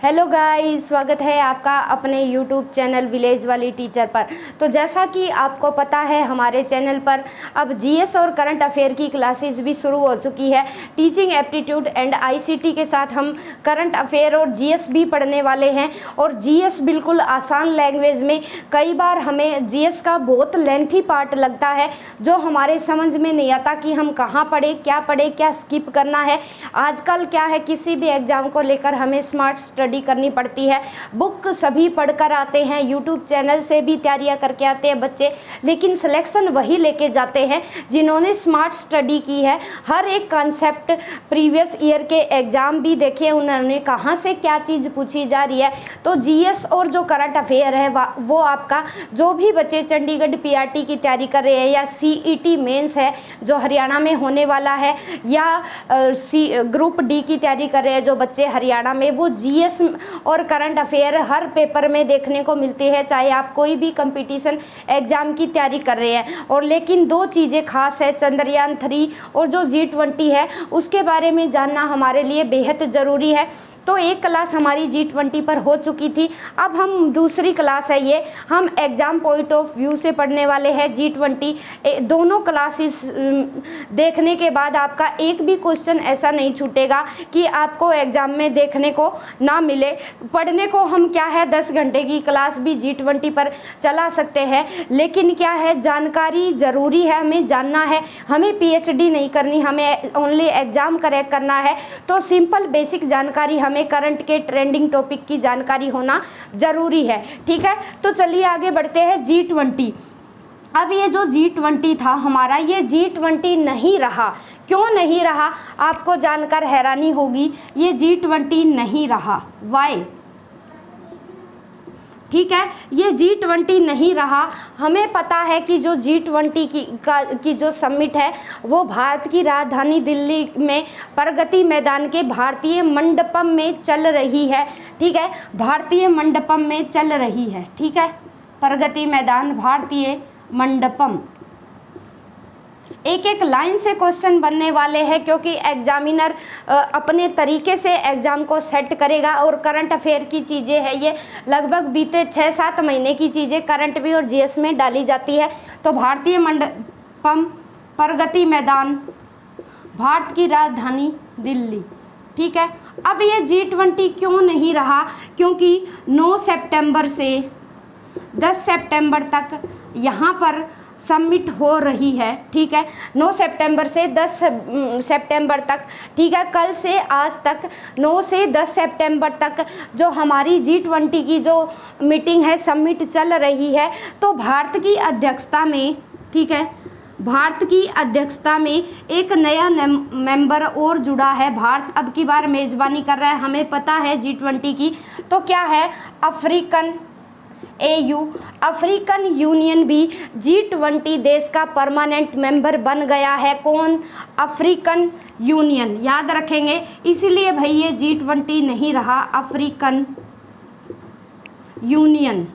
Hello guys, स्वागत है आपका अपने यूट्यूब चैनल विलेज वाली टीचर पर। तो जैसा कि आपको पता है, हमारे चैनल पर अब जीएस और करंट अफेयर की क्लासेस भी शुरू हो चुकी है। टीचिंग एप्टीट्यूड एंड आईसीटी के साथ हम करंट अफेयर और जीएस भी पढ़ने वाले हैं। और जीएस बिल्कुल आसान लैंग्वेज में। कई बार हमें जीएस का बहुत लेंथी पार्ट लगता है जो हमारे समझ में नहीं आता कि हम कहाँ पढ़े, क्या स्किप करना है। आजकल क्या है, किसी भी एग्जाम को लेकर हमें स्मार्ट स्टडी करनी पड़ती है। बुक सभी पढ़कर आते हैं, यूट्यूब चैनल से भी तैयारियां करके आते हैं बच्चे, लेकिन सिलेक्शन वही लेके जाते हैं जिन्होंने स्मार्ट स्टडी की है। हर एक कॉन्सेप्ट प्रीवियस ईयर के एग्जाम भी देखे उन्होंने, कहाँ से क्या चीज़ पूछी जा रही है। तो जीएस और जो करंट अफेयर है वो आपका, जो भी बच्चे चंडीगढ़ पीआरटी की तैयारी कर रहे हैं या सीईटी मेंस है जो हरियाणा में होने वाला है, या ग्रुप डी की तैयारी कर रहे हैं जो बच्चे हरियाणा में, वो जीएस और करंट अफेयर हर पेपर में देखने को मिलती है, चाहे आप कोई भी कंपटीशन एग्जाम की तैयारी कर रहे हैं। और लेकिन दो चीज़ें खास है, चंद्रयान 3 और जो G20 है उसके बारे में जानना हमारे लिए बेहद ज़रूरी है। तो एक क्लास हमारी G20 पर हो चुकी थी, अब हम दूसरी क्लास है ये, हम एग्ज़ाम पॉइंट ऑफ व्यू से पढ़ने वाले हैं G20। दोनों क्लासेस देखने के बाद आपका एक भी क्वेश्चन ऐसा नहीं छूटेगा कि आपको एग्ज़ाम में देखने को ना मिले। पढ़ने को हम क्या है 10 घंटे की क्लास भी G20 पर चला सकते हैं, लेकिन क्या है जानकारी ज़रूरी है, हमें जानना है। हमें PhD नहीं करनी, हमें ओनली एग्ज़ाम करेक्ट करना है। तो सिंपल बेसिक जानकारी, हमें करंट के ट्रेंडिंग टॉपिक की जानकारी होना ज़रूरी है। ठीक है, तो चलिए आगे बढ़ते हैं। G20, अब ये जो G20 था हमारा, ये G20 नहीं रहा। क्यों नहीं रहा आपको जानकर हैरानी होगी, ये G20 नहीं रहा, वाई? ठीक है, ये G20 नहीं रहा। हमें पता है कि जो G20 की जो समिट है वो भारत की राजधानी दिल्ली में प्रगति मैदान के भारतीय मंडपम में चल रही है। ठीक है, भारतीय मंडपम में चल रही है। ठीक है, प्रगति मैदान, भारतीय मंडपम। एक एक लाइन से क्वेश्चन बनने वाले हैं, क्योंकि एग्जामिनर अपने तरीके से एग्ज़ाम को सेट करेगा। और करंट अफेयर की चीज़ें हैं ये, लगभग बीते 6-7 महीने की चीज़ें करंट भी और जीएस में डाली जाती है। तो भारतीय मंडपम, प्रगति मैदान, भारत की राजधानी दिल्ली। ठीक है, अब ये G20 क्यों नहीं रहा? क्योंकि 9 सितंबर से 10 सितंबर तक यहाँ पर सबमिट हो रही है। ठीक है, 9 सितंबर से 10 सितंबर तक। ठीक है, कल से आज तक 9 से 10 सितंबर तक जो हमारी G20 की जो मीटिंग है, सबमिट चल रही है। तो भारत की अध्यक्षता में, ठीक है, भारत की अध्यक्षता में एक नया मेंबर और जुड़ा है। भारत अब की बार मेज़बानी कर रहा है, हमें पता है G20 की। तो क्या है, अफ्रीकन AU, अफ्रीकन यूनियन भी G20 देश का परमानेंट मेंबर बन गया है। कौन? अफ्रीकन यूनियन, याद रखेंगे। इसीलिए भाई ये G20 नहीं रहा, अफ्रीकन यूनियन।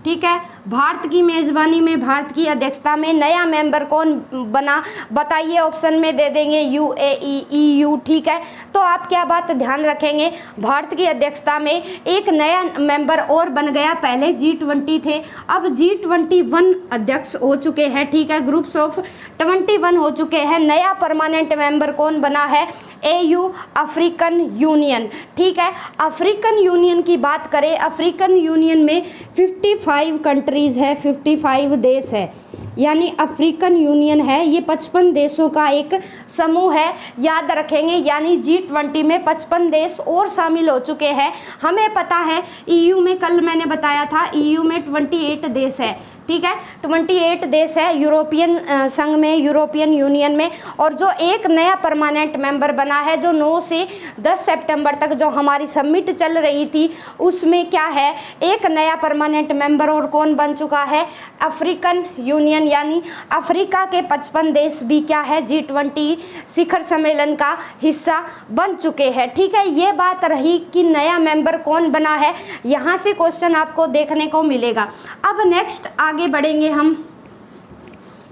ठीक है, भारत की मेज़बानी में, भारत की अध्यक्षता में नया मेंबर कौन बना, बताइए, ऑप्शन में दे देंगे UAE, EU। ठीक है, तो आप क्या बात ध्यान रखेंगे, भारत की अध्यक्षता में एक नया मेंबर और बन गया। पहले G20 थे, अब G21 अध्यक्ष हो चुके हैं। ठीक है, ग्रुप्स ऑफ 21 हो चुके हैं। नया परमानेंट मेंबर कौन बना है? AU, African union. ठीक है, अफ्रीकन यूनियन की बात करें, अफ्रीकन यूनियन में 55 कंट्रीज़ है, 55 देश है, यानी अफ्रीकन यूनियन है ये 55 देशों का एक समूह है, याद रखेंगे। यानी G20 में 55 देश और शामिल हो चुके हैं। हमें पता है EU में, कल मैंने बताया था, EU में 28 देश है। ठीक है, 28 देश है यूरोपियन संघ में, यूरोपियन यूनियन में। और जो एक नया परमानेंट मेंबर बना है, जो 9 से 10 सितंबर तक जो हमारी समिट चल रही थी, उसमें क्या है, एक नया परमानेंट मेंबर और कौन बन चुका है? African union. यानी अफ्रीका के 55 देश भी क्या है, G20 शिखर सम्मेलन का हिस्सा बन चुके हैं। ठीक है, ये बात रही कि नया मेंबर कौन बना है, यहाँ से क्वेश्चन आपको देखने को मिलेगा। अब नेक्स्ट आगे बढ़ेंगे हम,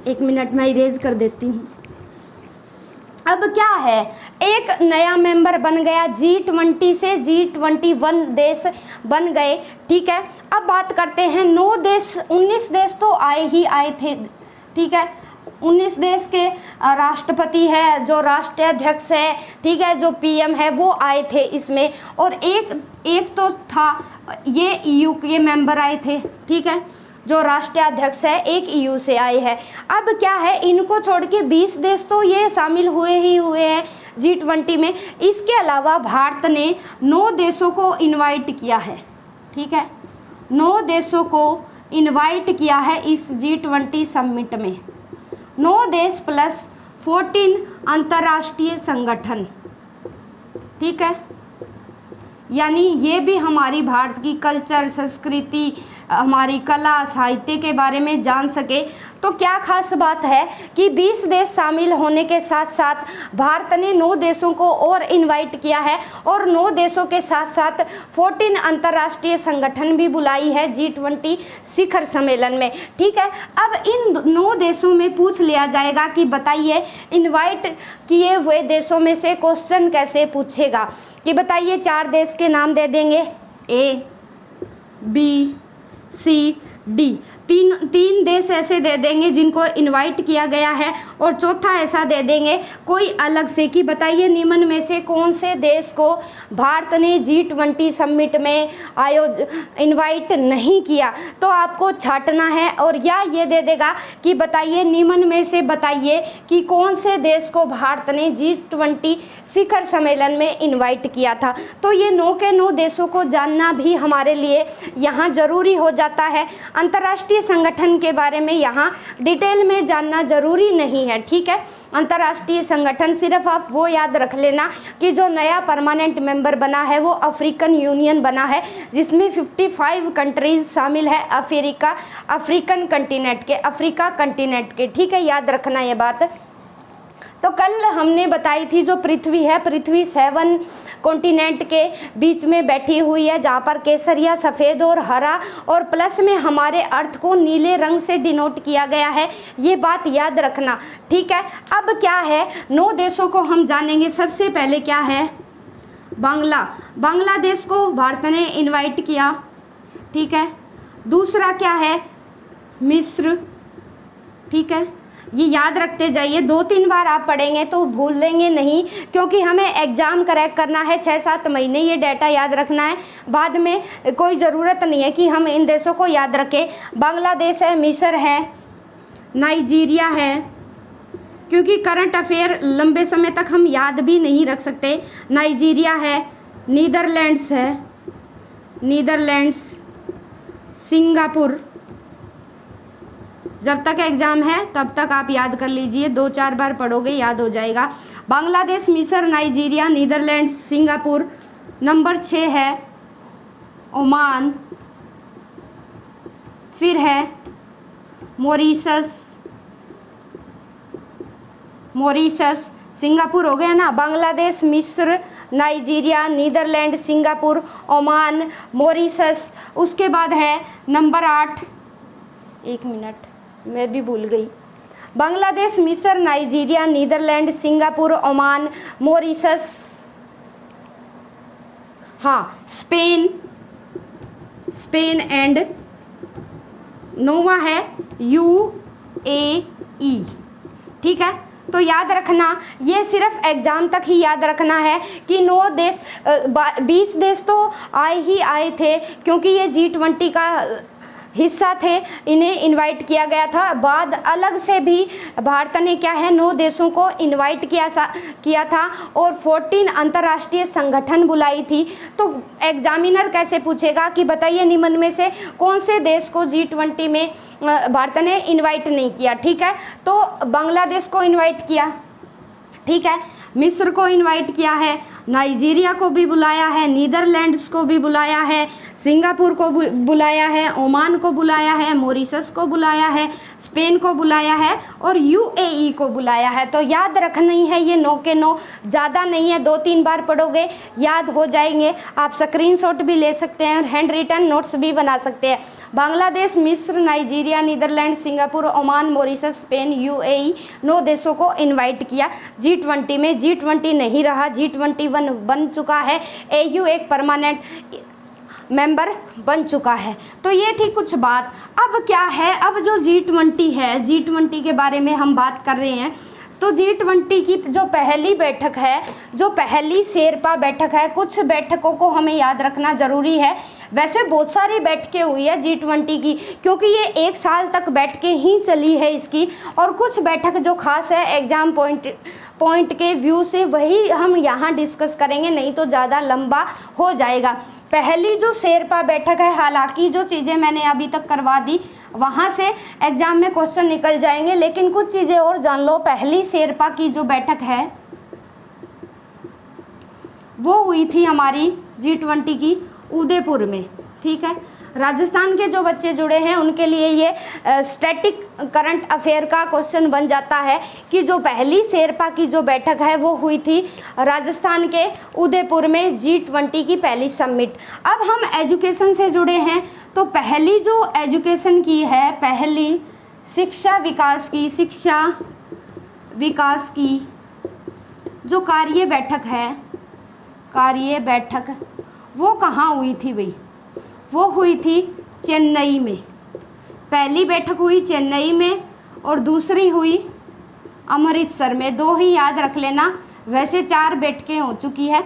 1 मिनट में इरेज कर देती हूँ। अब क्या है, एक नया मेंबर बन गया, G20 से G21 देश बन गए। ठीक है, अब बात करते हैं 9 देश, 19 देश तो आए थे। ठीक है, 19 देश के राष्ट्रपति है, जो राष्ट्रीय अध्यक्ष है, ठीक है, जो PM है, वो आए थे इसमें। और एक तो था ये EU के मेंबर आए थे। ठीक है, जो राष्ट्रीय अध्यक्ष है एक EU से आए हैं। अब क्या है, इनको छोड़ के 20 देश तो ये शामिल हुए हैं G20 में। इसके अलावा भारत ने 9 देशों को इनवाइट किया है। ठीक है, 9 देशों को इनवाइट किया है इस G20 समिट में। 9 देश प्लस 14 अंतर्राष्ट्रीय संगठन। ठीक है, यानी ये भी हमारी भारत की कल्चर, संस्कृति, हमारी कला, साहित्य के बारे में जान सके। तो क्या खास बात है कि 20 देश शामिल होने के साथ साथ भारत ने 9 देशों को और इनवाइट किया है, और 9 देशों के साथ साथ 14 अंतर्राष्ट्रीय संगठन भी बुलाई है G20 शिखर सम्मेलन में। ठीक है, अब इन 9 देशों में पूछ लिया जाएगा कि बताइए, इनवाइट किए हुए देशों में से क्वेश्चन कैसे पूछेगा कि बताइए, 4 देश के नाम दे देंगे, A, B, C, D। तीन देश ऐसे दे देंगे जिनको इनवाइट किया गया है, और चौथा ऐसा दे देंगे कोई अलग से कि बताइए निम्न में से कौन से देश को भारत ने G20 समिट में इनवाइट नहीं किया। तो आपको छांटना है, और या ये दे देगा कि बताइए निम्न में से बताइए कि कौन से देश को भारत ने G20 शिखर सम्मेलन में इनवाइट किया था। तो ये 9 के 9 देशों को जानना भी हमारे लिए यहाँ ज़रूरी हो जाता है। अंतर्राष्ट्रीय संगठन के बारे में यहाँ डिटेल में जानना जरूरी नहीं है। ठीक है, अंतर्राष्ट्रीय संगठन सिर्फ आप वो याद रख लेना कि जो नया परमानेंट मेंबर बना है वो अफ्रीकन यूनियन बना है, जिसमें 55 कंट्रीज शामिल है अफ्रीका कंटिनेंट के। ठीक है, याद रखना ये बात। तो कल हमने बताई थी जो पृथ्वी है, पृथ्वी 7 कॉन्टिनेंट के बीच में बैठी हुई है, जहाँ पर केसरिया, सफ़ेद और हरा, और प्लस में हमारे अर्थ को नीले रंग से डिनोट किया गया है। ये बात याद रखना। ठीक है, अब क्या है, 9 देशों को हम जानेंगे। सबसे पहले क्या है, बांग्लादेश को भारत ने इनवाइट किया। ठीक है, दूसरा क्या है, मिस्र। ठीक है, ये याद रखते जाइए, 2-3 बार आप पढ़ेंगे तो भूलेंगे नहीं, क्योंकि हमें एग्ज़ाम क्रैक करना है 6-7 महीने, ये डाटा याद रखना है। बाद में कोई ज़रूरत नहीं है कि हम इन देशों को याद रखें। बांग्लादेश है, मिस्र है, नाइजीरिया है, क्योंकि करंट अफेयर लंबे समय तक हम याद भी नहीं रख सकते। नाइजीरिया है, नीदरलैंड्स, सिंगापुर। जब तक एग्ज़ाम है तब तक आप याद कर लीजिए, 2-4 बार पढ़ोगे याद हो जाएगा। बांग्लादेश, मिस्र, नाइजीरिया, नीदरलैंड्स, सिंगापुर। नंबर 6 है ओमान, फिर है मॉरिशस। सिंगापुर हो गया ना, बांग्लादेश, मिस्र, Nigeria, Netherland, Singapore, Oman, Mauritius. उसके बाद है नंबर 8, 1 मिनट मैं भी भूल गई। बांग्लादेश, मिस्र, Nigeria, Netherland, Singapore, Oman, Mauritius. हाँ, स्पेन एंड नोवा है UAE। ठीक है, तो याद रखना, ये सिर्फ एग्ज़ाम तक ही याद रखना है कि 9 देश 20 देश तो आए थे, क्योंकि ये G20 का हिस्सा थे, इन्हें इनवाइट किया गया था। बाद अलग से भी भारत ने क्या है, 9 देशों को इनवाइट किया था, और 14 अंतर्राष्ट्रीय संगठन बुलाई थी। तो एग्जामिनर कैसे पूछेगा कि बताइए निम्न में से कौन से देश को G20 में भारत ने इनवाइट नहीं किया। ठीक है, तो बांग्लादेश को इनवाइट किया। ठीक है, मिस्र को इनवाइट किया है, नाइजीरिया को भी बुलाया है, नीदरलैंड्स को भी बुलाया है, सिंगापुर को बुलाया है, ओमान को बुलाया है, मॉरिशस को बुलाया है, स्पेन को बुलाया है और यूएई को बुलाया है। तो याद रखना ही है, ये 9 के 9 ज़्यादा नहीं है, 2-3 बार पढ़ोगे याद हो जाएंगे। आप स्क्रीनशॉट भी ले सकते हैं और हैंड रिटन नोट्स भी बना सकते हैं। बांग्लादेश, मिस्र, Nigeria, Netherland, Singapore, Oman, Mauritius, Spain, UAE 9 देशों को इनवाइट किया G20 में। G20 नहीं रहा, G21 बन चुका है, AU एक परमानेंट मेंबर बन चुका है। तो ये थी कुछ बात। अब क्या है, अब जो G20 है, G20 के बारे में हम बात कर रहे हैं। तो G20 की जो पहली बैठक है, जो पहली शेरपा बैठक है, कुछ बैठकों को हमें याद रखना ज़रूरी है। वैसे बहुत सारी बैठकें हुई है G20 की, क्योंकि ये 1 साल तक बैठकें ही चली है इसकी। और कुछ बैठक जो खास है एग्ज़ाम पॉइंट के व्यू से, वही हम यहाँ डिस्कस करेंगे, नहीं तो ज़्यादा लंबा हो जाएगा। पहली जो शेरपा बैठक है, हालांकि जो चीज़ें मैंने अभी तक करवा दी वहाँ से एग्ज़ाम में क्वेश्चन निकल जाएंगे, लेकिन कुछ चीज़ें और जान लो। पहली शेरपा की जो बैठक है वो हुई थी हमारी G20 की उदयपुर में, ठीक है। राजस्थान के जो बच्चे जुड़े हैं उनके लिए ये स्टैटिक करंट अफेयर का क्वेश्चन बन जाता है कि जो पहली शेरपा की जो बैठक है वो हुई थी राजस्थान के उदयपुर में, G20 की पहली समिट। अब हम एजुकेशन से जुड़े हैं, तो पहली जो एजुकेशन की है, पहली शिक्षा विकास की जो कार्य बैठक वो कहाँ हुई थी भाई? वो हुई थी चेन्नई में। पहली बैठक हुई चेन्नई में और दूसरी हुई अमृतसर में। 2 ही याद रख लेना, वैसे 4 बैठकें हो चुकी है।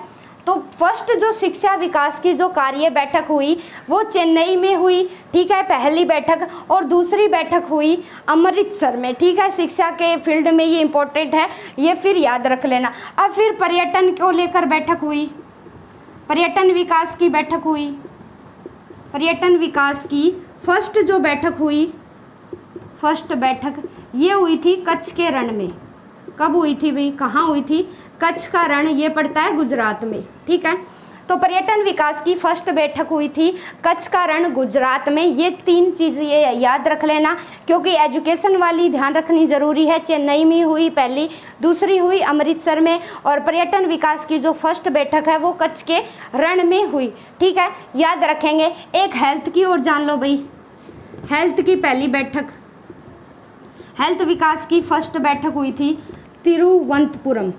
तो फर्स्ट जो शिक्षा विकास की जो कार्य बैठक हुई वो चेन्नई में हुई, ठीक है, पहली बैठक। और दूसरी बैठक हुई अमृतसर में, ठीक है। शिक्षा के फील्ड में ये इम्पोर्टेंट है, ये फिर याद रख लेना। अब फिर पर्यटन को लेकर बैठक हुई, पर्यटन विकास की बैठक हुई। पर्यटन विकास की फर्स्ट जो बैठक हुई, फर्स्ट बैठक ये हुई थी कच्छ के रण में। कब हुई थी भाई? कहाँ हुई थी? कच्छ का रण, ये पड़ता है गुजरात में, ठीक है। तो पर्यटन विकास की फर्स्ट बैठक हुई थी कच्छ का रण, गुजरात में। ये 3 चीज़ें याद रख लेना, क्योंकि एजुकेशन वाली ध्यान रखनी ज़रूरी है। चेन्नई में हुई पहली, दूसरी हुई अमृतसर में, और पर्यटन विकास की जो फर्स्ट बैठक है वो कच्छ के रण में हुई, ठीक है, याद रखेंगे। एक हेल्थ की ओर जान लो भाई। हेल्थ की पहली बैठक, हेल्थ विकास की फर्स्ट बैठक हुई थी तिरुवनंतपुरम।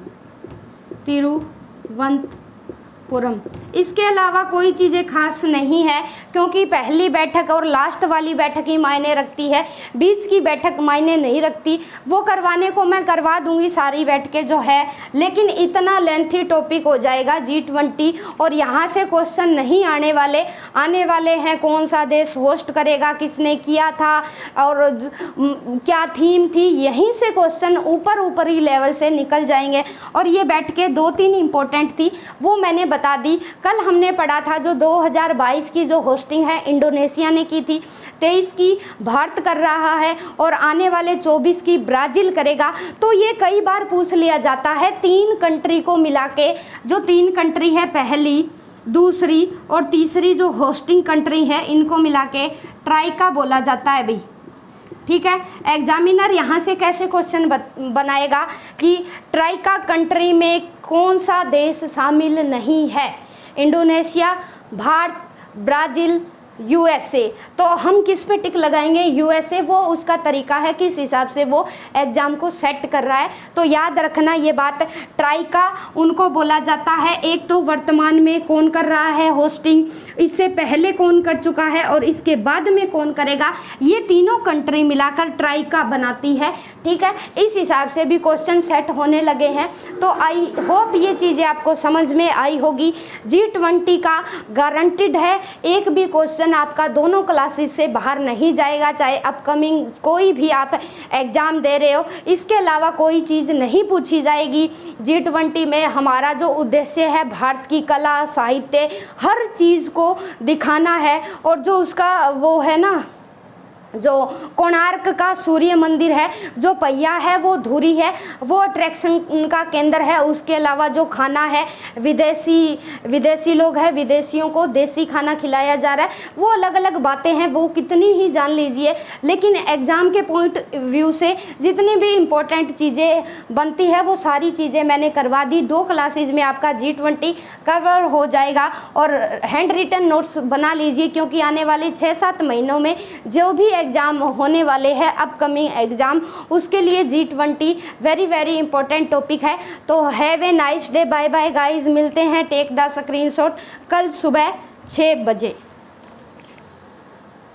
इसके अलावा कोई चीज़ें खास नहीं है, क्योंकि पहली बैठक और लास्ट वाली बैठक ही मायने रखती है, बीच की बैठक मायने नहीं रखती। वो करवाने को मैं करवा दूंगी सारी बैठकें जो है, लेकिन इतना लेंथी टॉपिक हो जाएगा G20, और यहाँ से क्वेश्चन नहीं आने वाले हैं कौन सा देश होस्ट करेगा, किसने किया था और क्या थीम थी, यहीं से क्वेश्चन ऊपरी लेवल से निकल जाएंगे। और ये बैठकें 2-3 इंपॉर्टेंट थी, वो मैंने बता दी। कल हमने पढ़ा था जो 2022 की जो होस्टिंग है इंडोनेशिया ने की थी, 23 की भारत कर रहा है और आने वाले 24 की ब्राज़ील करेगा। तो ये कई बार पूछ लिया जाता है 3 कंट्री को मिला के, जो 3 कंट्री है, पहली, दूसरी और तीसरी जो होस्टिंग कंट्री है, इनको मिला के ट्राइका बोला जाता है भाई, ठीक है। एग्जामिनर यहाँ से कैसे क्वेश्चन बनाएगा कि ट्राइका कंट्री में कौन सा देश शामिल नहीं है? Indonesia, Bharat, Brazil, USA। तो हम किस पे टिक लगाएंगे? USA। वो उसका तरीका है किस हिसाब से वो एग्ज़ाम को सेट कर रहा है। तो याद रखना ये बात, ट्राइका उनको बोला जाता है। एक तो वर्तमान में कौन कर रहा है होस्टिंग, इससे पहले कौन कर चुका है और इसके बाद में कौन करेगा, ये तीनों कंट्री मिलाकर ट्राइका बनाती है, ठीक है। इस हिसाब से भी क्वेश्चन सेट होने लगे हैं। तो आई होप ये चीज़ें आपको समझ में आई होगी। G20 का गारंटेड है एक भी क्वेश्चन आपका दोनों क्लासेस से बाहर नहीं जाएगा, चाहे अपकमिंग कोई भी आप एग्ज़ाम दे रहे हो, इसके अलावा कोई चीज़ नहीं पूछी जाएगी। G20 में हमारा जो उद्देश्य है भारत की कला, साहित्य, हर चीज़ को दिखाना है, और जो उसका वो है ना जो कोणार्क का सूर्य मंदिर है, जो पहिया है वो धुरी है, वो अट्रैक्शन का केंद्र है। उसके अलावा जो खाना है, विदेशी लोग हैं, विदेशियों को देसी खाना खिलाया जा रहा है, वो अलग अलग बातें हैं, वो कितनी ही जान लीजिए। लेकिन एग्ज़ाम के पॉइंट व्यू से जितनी भी इम्पोर्टेंट चीज़ें बनती है वो सारी चीज़ें मैंने करवा दी। 2 क्लासेज में आपका G20 कवर हो जाएगा। और हैंड रिटन नोट्स बना लीजिए, क्योंकि आने वाले 6-7 महीनों में जो भी एग्ज़ाम होने वाले हैं, अपकमिंग एग्ज़ाम, उसके लिए G20 very very important topic है। तो have a nice day, bye bye guys, मिलते हैं, टेक द स्क्रीनशॉट कल सुबह 6 बजे।